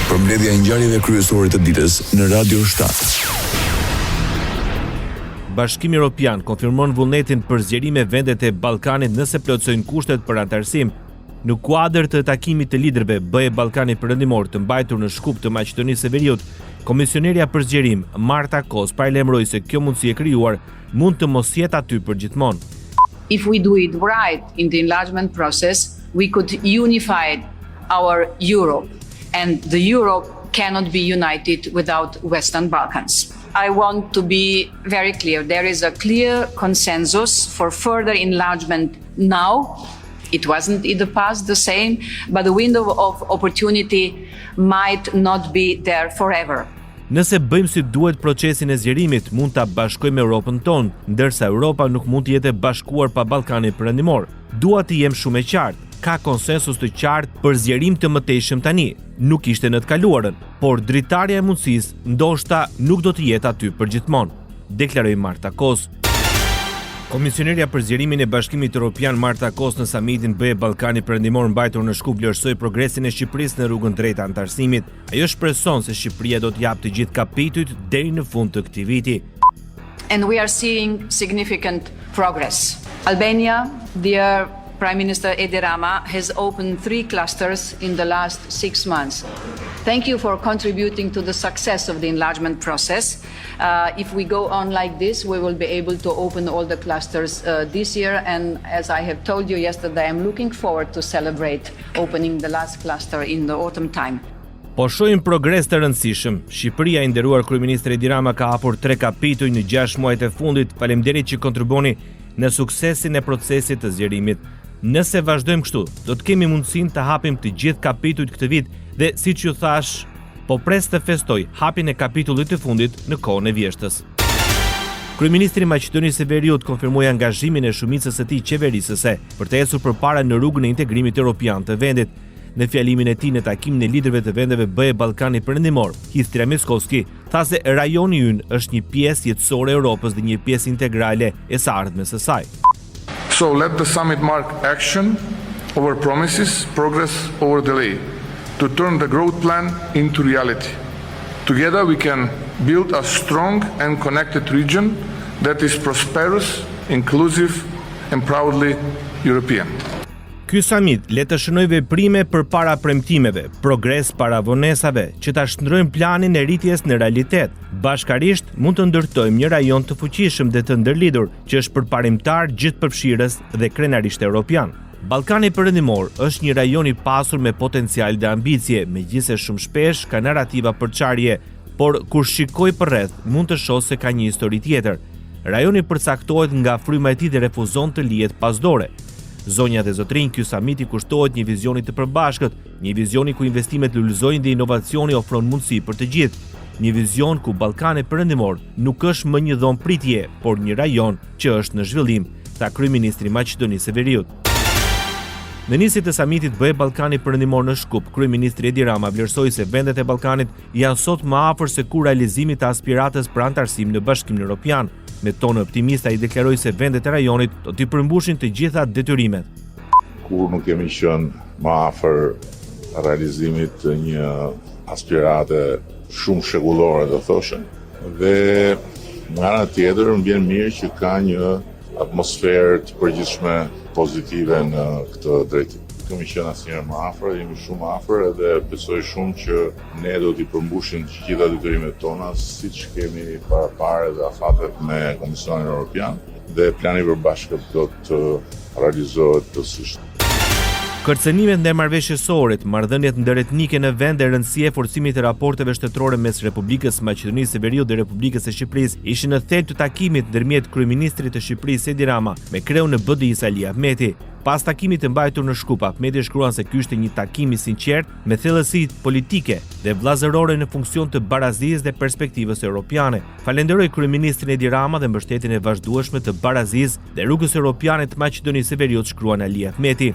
Përmbledhja e ngjarjeve kryesore të ditës në Radio 7. Bashkimi Evropian konfirmon vullnetin për zgjerim e vendet e Ballkanit nëse plotësojnë kushtet për anëtarësim. Në kuadër të takimit të liderëve BE Ballkani Perëndimor të mbajtur në Shkup të Maqedonisë së Veriut, komisionerja për zgjerim Marta Kos paralajmëroi se kjo mundësi e krijuar mund të mos jetë aty përgjithmonë. If we do it right in the enlargement process, we could unify our Europe, and the Europe cannot be united without Western Balkans. I want to be very clear. There is a clear consensus for further enlargement now. It wasn't in the past the same, but the window of opportunity might not be there forever. Nëse bëjmë si duhet procesin e zgjerimit, mund ta bashkojmë Europën tonë, ndërsa Europa nuk mund të jetë e bashkuar pa Ballkanin Perëndimor. Dua të jem shumë e qartë. Ka konsensus të qartë për zgjerim të mëtejshëm tani. Nuk ishte në të kaluarën, por dritarja e mundësisë ndoshta nuk do të jetë aty përgjithmonë, deklaroi Marta Kos. Komisionerja për zgjerimin e Bashkimit Evropian Marta Kos në samitin BE Ballkani Perëndimor mbajtur në Shkup vlerësoi progresin e Shqipërisë në rrugën drejt anëtarësimit. Ajo shpreson se Shqipëria do të japë të gjithë kapitujt deri në fund të këtij viti. And we are seeing significant progress. Albania, dear Prime Minister Edi Rama, has opened 3 clusters in the last 6 months. Thank you for contributing to the success of the enlargement process. If we go on like this, we will be able to open all the clusters this year. And as I have told you yesterday, I'm looking forward to celebrate opening the last cluster in the autumn time. Po shohim progres të rëndësishëm. Shqipëria, i nderuar kryeministri Edi Rama, ka hapur 3 kapituj në 6 muajt e fundit. Faleminderit që kontribuoni në suksesin e procesit të zgjerimit. Nëse vazhdojmë kështu, do të kemi mundësinë të hapim të gjithë kapitujt këtë vit dhe, siç ju thash, po pres të festoj hapjen e kapitullit të fundit në kohën e vjeshtës. Kryeministri i Maqedonisë së Veriut konfirmoi angazhimin e shumicës së tij qeverisëse për të ecur përpara në rrugën e integrimit evropian të vendit. Në fjalimin e tij në takimin e liderëve të vendeve BE Ballkani Perëndimor, Hithra Miskovski tha se rajoni ynë është një pjesë jetësore e Europës dhe një pjesë integrale e së ardhmes së saj. So let the summit mark action over promises, progress over delay, to turn the growth plan into reality. Together we can build a strong and connected region that is prosperous, inclusive and proudly European. Ky summit le të shënojë veprime përpara premtimeve, progres para vonesave, që ta shndrojmë planin e rritjes në realitet. Bashkarisht mund të ndërtojmë një rajon të fuqishëm dhe të ndërlidhur, që është përparimtar gjithëpërfshirës dhe krenarisht evropian. Ballkani Perëndimor është një rajon i pasur me potencial dhe ambicie, megjithëse shumë shpesh ka narrativa përçarje, por kur shikoj përreth mund të shoh se ka një histori tjetër. Rajoni përcaktohet nga fryma e tij dhe refuzon të lihet pasdore. Zonja dhe zotrinj, ky samiti kushtohet një vizioni të përbashkët, një vizioni ku investimet lullëzojnë dhe inovacioni ofron mundësi për të gjithë. Një vizion ku Ballkani Perëndimor nuk është më një dhomë pritje, por një rajon që është në zhvillim, tha kryeministri i Maqedonisë së Veriut. Në nisje të samitit BE Ballkani Perëndimor në Shkup, kryeministri Edi Rama vlerësoi se vendet e Ballkanit janë sot më afër se kur realizimit të aspiratës për anëtarësim në Bashkimin Evropian. Me tonë optimist, ai deklaroi se vendet e rajonit do t'i përmbushin të gjitha detyrimet. Kur nuk kemi qenë më afër realizimit të një aspirate shumë shekullore, do thoshe. Dhe nga ana tjetër më vjen mirë që ka një atmosferë të përgjithshme pozitive në këtë drejtim. Kemi qenë asnjëherë më afër, jemi shumë afër edhe besoj shumë që ne do t'i përmbushin të gjitha detyrimet tona, siç kemi parapare dhe afatet me Komisionin Evropian, dhe plani i përbashkët do të realizohet plotësisht. Kërcënimet ndaj marrëveshjesorit, marrëdhëniet ndëretnike në vend dhe rëndësia e forcimit të raporteve shtetërore mes Republikës së Maqedonisë së Veriut dhe Republikës së Shqipërisë ishin në thelb të takimit ndërmjet kryeministrit të Shqipërisë Edi Rama me kreun e BDI-s Ali Ahmeti. Pas takimit të mbajtur në Shkup, Ahmeti shkruan se ky ishte një takim i sinqert me thellësi politike dhe vllazërore në funksion të barazisë dhe perspektivës europiane. Falenderoi kryeministrin Edi Rama dhe mbështetjen e vazhdueshme të barazisë dhe rrugës europiane të Maqedonisë së Veriut, shkruan Ali Ahmeti.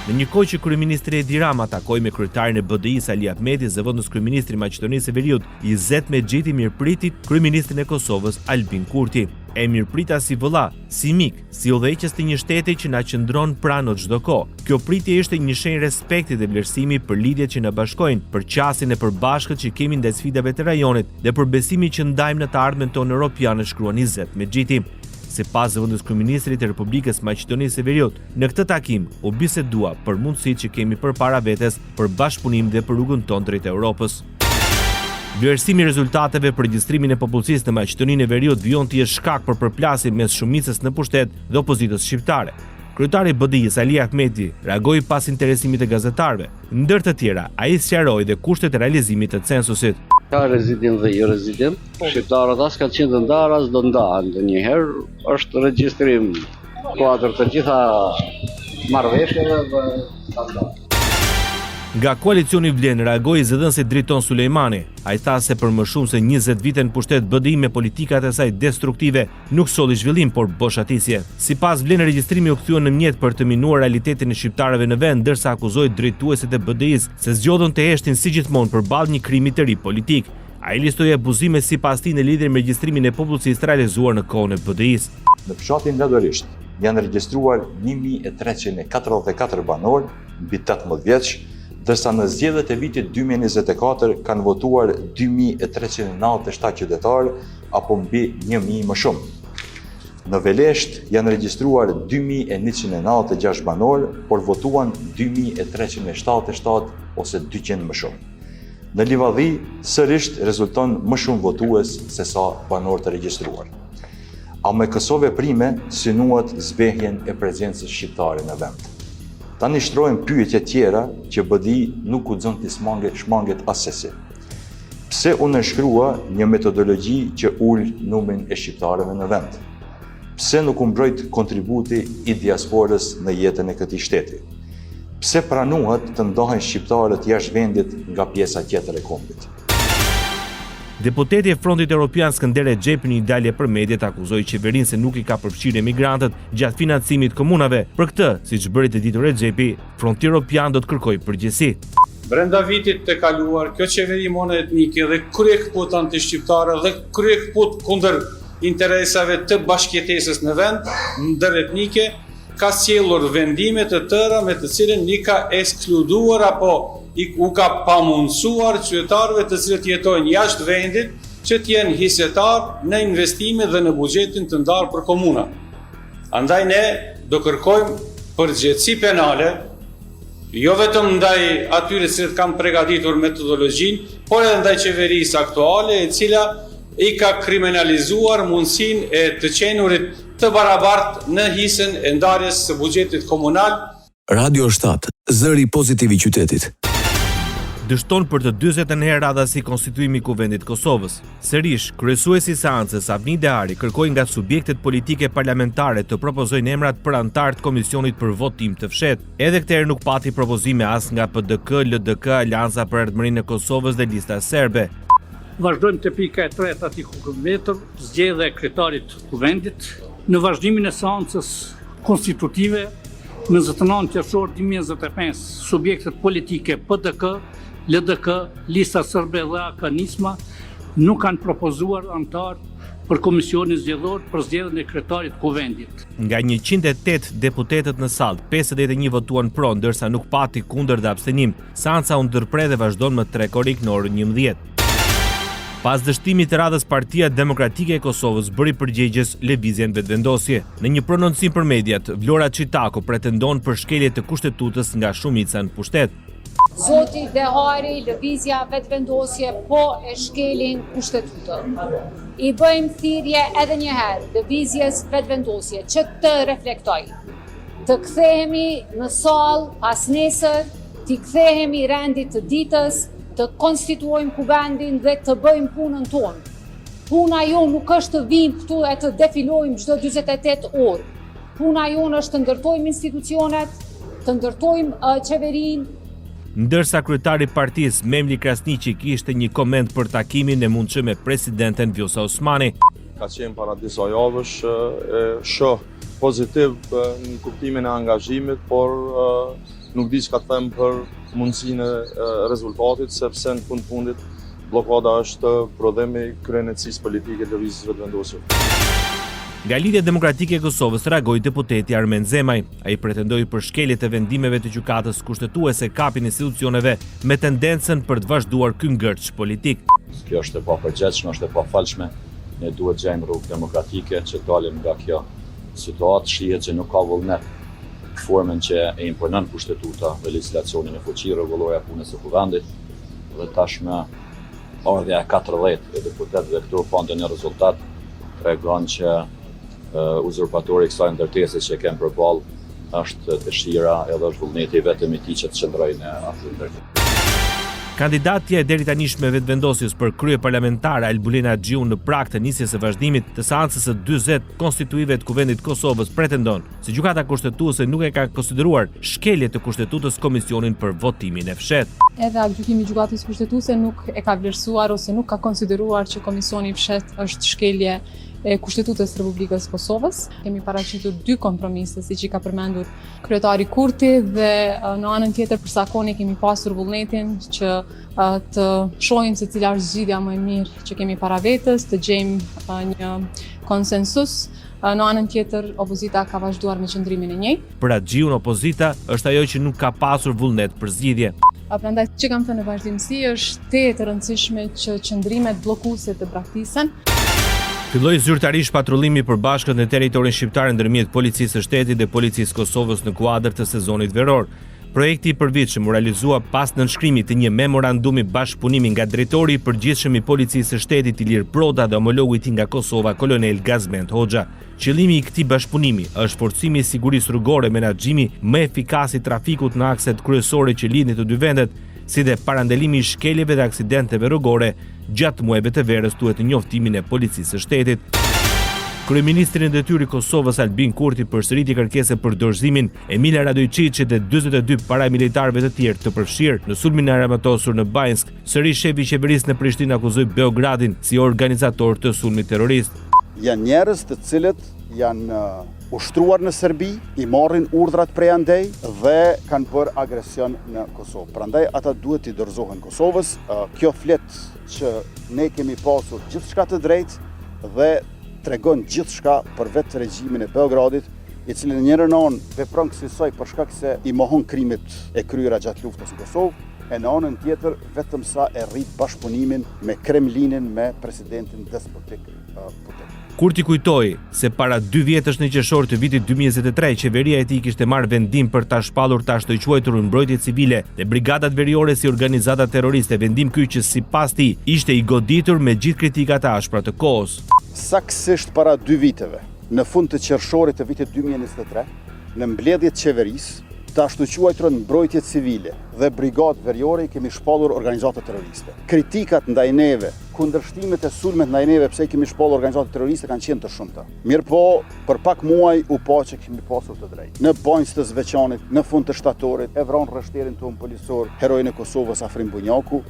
Në një kohë që kryeministri Edi Rama takoi me kryetarin e BDI-s Ali Ahmeti, zëvendës kryeministri i Maqedonisë së Veriut, Izet Mexhiti mirëpriti kryeministrin e Kosovës Albin Kurti. e mirëprita si vëlla, si mik, si udhëheqës të një shteti që na qëndron pranë çdo kohë. Kjo pritje ishte një shenjë respekti dhe vlerësimi për lidhjet që na bashkojnë, për qasjen e përbashkët që kemi ndaj sfidave të rajonit dhe për besimin që ndajmë në të ardhmen tonë europiane, shkruan Izet Mexhiti. Sipas zëvendës kryeministrit të Republikës Maqedonisë së Veriut, në këtë takim u bisedua për mundësitë që kemi përpara vetes për bashkëpunim dhe për rrugën tonë drejt Europës. Vlerësimi i rezultateve për regjistrimin e popullsisë në Maqedoninë e Veriut vijon të jetë shkak për përplasje mes shumicës në pushtet dhe opozitës shqiptare. Kryetari i BDI-s Ali Ahmeti reagoi pas interesimit të gazetarëve. Ndër të tjera, ai sqaroi dhe kushtet e realizimit të censusit. Ka rezident dhe jo rezident, shqiptarët as kanë qenë të ndarë, as do ndahen. Ndonjëherë është regjistrim kuadër të gjitha marrëveshjeve dhe standarde. Nga koalicioni Vlen reagoi zëdhënësi Driton Sulejmani. Ai tha se për më shumë se 20 vite në pushtet BDI me politikat e saj destruktive nuk solli zhvillim, por boshatisje. Sipas Vlen, regjistrimi u kthye në mjet për të minuar realitetin e shqiptarëve në vend, ndërsa akuzoi drejtuesit e BDI-s se zgjodhën të heshtin si gjithmonë përballë një krimi të ri politik. Ai listoi abuzime sipas tij në lidhje me regjistrimin e popullsisë realizuar në kohën e BDI-s. Në fshatin Lëdorisht janë regjistruar 1344 banorë mbi 18 vjeç, dërsa në zgjedhjet e vitit 2024 kanë votuar 2397 qytetarë apo mbi 1000 më shumë. Në Velesht janë regjistruar 2196 banorë, por votuan 2377 ose 200 më shumë. Në Livadhi sërish rezulton më shumë votues se sa banorë të regjistruar. A me këso veprime synuat zbehjen e prezencës shqiptare në vend. Tani shtrojnë pyetje tjera që BDI nuk guxon të shmanget asesi. Pse u nënshkrua një metodologji që ul numrin e shqiptarëve në vend? Pse nuk u mbrojt kontributi i diasporës në jetën e këtij shteti? Pse pranuhet të ndahen shqiptarët jashtë vendit nga pjesa tjetër e kombit? Deputeti e Frontit Evropian Skënder Xhepi në një dalje për mediat akuzoi qeverinë se nuk i ka përfshirë emigrantët gjatë financimit komunave. Për këtë, siç bëri të ditur Xhepi, Fronti Evropian do të kërkojë përgjegjësi. Brenda vitit të kaluar, kjo qeveri monoetnike dhe kryekëput anti-shqiptare dhe kryekëput kundër interesave të bashkëjetesës në vend, ndëretnike, ka sjellur vendime të tëra me të cilën i ka ekskluduar apo u ka pamundsuar qytetarëve të cilët jetojnë jashtë vendit që të jenë hisëtar në investime dhe në buxhetin të ndarë për komuna. Andaj ne do kërkojmë përgjegjësi penale, jo vetëm ndaj atyre që kanë përgatitur metodologjinë, por edhe ndaj qeverisë aktuale, e cila i ka kriminalizuar mundësinë e të qenurit të barabartë në hisën e ndarjes së buxhetit komunal. Radio 7, zëri pozitiv i qytetit. Dështon për të 40 herë radha si konstituimi i Kuvendit të Kosovës. Sërish, kryesuesi i seancës Avni Deari kërkoi nga subjektet politike parlamentare të propozojnë emrat për anëtar të komisionit për votim të fshehtë. Edhe këtë herë nuk pati propozime as nga PDK, LDK, Alianca për Ardhmërinë e Kosovës dhe lista serbe. Vazhdojmë të pika e tretë artikull 4, zgjedhja e kryetarit të Kuvendit. Në vazhdimin e seancës konstitutive, në 29 qershor 2025, subjektet politike PDK, LDK, lista serbe dhe AK-Nisma nuk kanë propozuar anëtar për komisionin zgjedhor për zgjedhjen e kryetarit të Kuvendit. Nga 108 deputetët në sallë, 51 votuan pro, ndërsa nuk pati kundër dhe abstenim. Seanca u ndërprer dhe vazhdon më trekorik në orën 11. Pas dështimit të radhës, Partia Demokratike e Kosovës bëri përgjegjës lëvizjen vetvendosje. Në një prononcim për mediat, Vlora Çitako pretendon për shkelje të kushtetutës nga shumica në pushtet. Zoti Dehari, lëvizja vetvendosje po e shkelin kushtetutën. I bëjmë thirrje edhe një herë lëvizjes vetvendosje që të reflektoj. Të kthehemi në sallë pas nesër, të kthehemi rendit të ditës, të konstituojmë Kuvendin dhe të bëjmë punën tonë. Puna jonë nuk është të vim këtu e të defilojmë çdo 48 orë. Puna jonë është të ndërtojmë institucionet, të ndërtojmë qeverinë. Ndërsa kryetari i partisë Memli Krasniqi kishte një koment për takimin e mundshëm me presidenten Vjosa Osmani. Ka qenë para disa javësh shoh pozitiv në kuptimin e angazhimit, por nuk di çka të them për mundësinë e rezultatit, sepse në fundit blokada është prodhimi i kryenetësisë politike të lëvizjes vetvendosje. Nga Lidhja Demokratike e Kosovës reagoi deputeti Armen Zemaj. Ai pretendoi për shkelje të vendimeve të gjykatës kushtetuese kapin institucioneve me tendencën për të vazhduar ky ngërç politik. Kjo është e papërgjithshme, është e pafalshme. Ne duhet gjejmë rrugë demokratike që dalim nga kjo situatë, shihet që nuk ka vullnet formën që e imponon kushtetuta dhe legislacionin e fuqi rregullore punës së kuvendit dhe tashmë ardha e 40 e deputetëve këtu pa ndonjë rezultat tregon që uzurpatori i kësaj ndërtese që kemë përballë është dëshira edhe është vullneti vetëm i tij që të qëndrojë në atë ndërtesë. Kandidatja e deri tanishme vetëvendosjes për krye parlamentare Albulina Xhiu në prag të nisjes së vazhdimit të seancës së 40 konstituive të Kuvendit të Kosovës pretendon se Gjykata Kushtetuese nuk e ka konsideruar shkelje të Kushtetutës komisionin për votimin e fshehtë. Edhe gjykimi i Gjykatës Kushtetuese nuk e ka vlerësuar ose nuk ka konsideruar që komisioni i fshehtë është shkelje e Kushtetutës Republikës Kosovës. Kemi paraqitur 2 kompromise, siç i ka përmendur kryetari Kurti, dhe në anën tjetër për sakoni kemi pasur vullnetin që të shohim se cila është zgjidhja më e mirë që kemi para vetes, të gjejmë një konsensus. Në anën tjetër, opozita ka vazhduar me qëndrimin e njëjtë. Për atë Xhiun, opozita është ajo që nuk ka pasur vullnet për zgjidhje. Prandaj, që kam thënë në vazhdimsi, është tetë e rëndësishme që qëndrimet bllokuese të braktisën. Filloi zyrtarisht patrullimi i përbashkët në territorin shqiptar ndërmjet Policisë së Shtetit dhe Policisë Kosovës në kuadër të sezonit veror. Projekti i përvitshëm u realizua pas nënshkrimit të një memorandumi bashkëpunimi nga drejtori i përgjithshëm i Policisë së Shtetit Ilir Proda dhe homologu i tij nga Kosova, kolonel Gazment Hoxha. Qëllimi i këtij bashkëpunimi është forcimi i sigurisë rrugore, menaxhimi më efikas i trafikut në akset kryesore që lidhin të dy vendet, si dhe parandelimi i shkeljeve dhe aksidenteve rrugore gjatë muajve të verës, thuhet në njoftimin e Policisë së Shtetit. Kryeministri në detyrë i Kosovës Albin Kurti përsëriti kërkesën për dorëzimin e Emila Radojçiçit dhe 42 paramilitarëve të tjerë të përfshirë në sulmin e armatosur në Bajnsk. Sërish shefi i qeverisë në Prishtinë akuzoi Beogradin si organizator të sulmit terrorist. Janë njerëz të cilët janë ushtruar në Serbi, i marrin urdhrat prej andej dhe kanë bërë agresion në Kosovë. Prandaj ata duhet t'i dorëzohen Kosovës. Kjo flet që ne kemi pasur gjithçka të drejtë dhe tregon gjithçka për vetë regjimin e Beogradit, i cili në njërin anë vepron kësaj për shkak se i mohon krimet e kryera gjatë luftës në Kosovë, e në anën tjetër vetëm sa e rrit bashkëpunimin me Kremlinin, me presidentin despotik Putin. Kurti kujtoi se para 2 vjetësh në qershor të vitit 2023 qeveria e tij kishte marrë vendim për ta shpallur tash të quajtur mbrojtje civile dhe brigadat veriore si organizata terroriste, vendim ky që sipas tij ishte i goditur me gjithë kritikat e ashpra të kohës. Saktësisht para 2 viteve, në fund të qershorit të vitit 2023, në mbledhjet qeverisë, të ashtu quajturën mbrojtje civile dhe brigadë veriore kemi shpallur organizata terroriste. Kritikat ndaj neve, kundërshtimet e sulmet ndaj neve pse kemi shpallur organizata terroriste kanë qenë të shumta. Mirë po, për pak muaj u pa që kemi pasur të drejtë. Në Bajnsk të Zveçanit, në fund të shtatorit, e vran rreshterin tonë policor, heroin e Kosovës Afrim Bunjaku.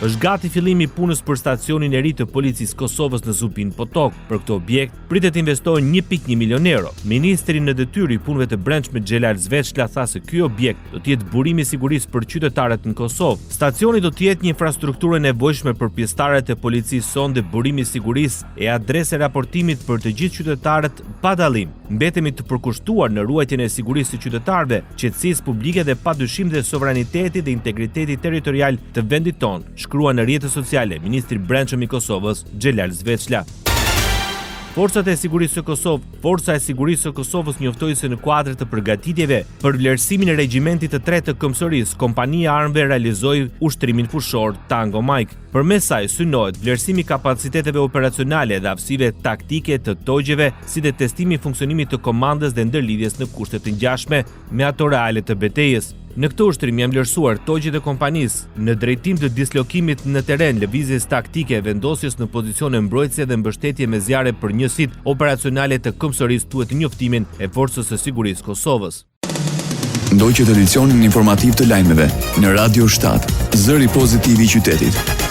Është gati fillimi i punës për stacionin e ri të Policisë Kosovës në Zupin Potok. Për këtë objekt pritet investohen 1.1 milion euro. Ministri në detyrë i punëve të brendshme Xhelal Zveçla tha se ky objekt do të jetë burimi i sigurisë për qytetarët në Kosovë. Stacioni do të jetë një infrastrukturë e nevojshme për pjesëtarët e policisë sonde, burimi i sigurisë e adresë raportimit për të gjithë qytetarët pa dallim. Mbetemi të përkushtuar në ruajtjen e sigurisë së qytetarëve, qetësisë publike dhe padyshim dhe sovraniteti dhe integriteti territorial të vendit tonë, shkrua në rrjetet sociale ministri i brendshëm i Kosovës Xhelal Zveçla. Forca e sigurisë së Kosovës njoftoi se në kuadër të përgatitjeve për vlerësimin e regjimentit të 3 të Këmbësorisë, kompania e armëve realizoi ushtrimin fushor Tango Mike. Përmes saj synohet vlerësimi i kapaciteteve operacionale dhe aftësive taktike të togjeve, si dhe testimi i funksionimit të komandës dhe ndërlidhjes në kushte të ngjashme me ato reale të betejës. Në këtë ushtrim janë vlerësuar togjet e kompanisë në drejtim të dislokimit në teren, lëvizjes taktike, vendosjes në pozicione mbrojtëse dhe mbështetje me zjarre për njësitë operacionale të Këmbësorisë, thuhet në njoftimin e Forcës së Sigurisë Kosovës. Ndoqët edicionin informativ të lajmeve në Radio 7, zëri pozitiv i qytetit.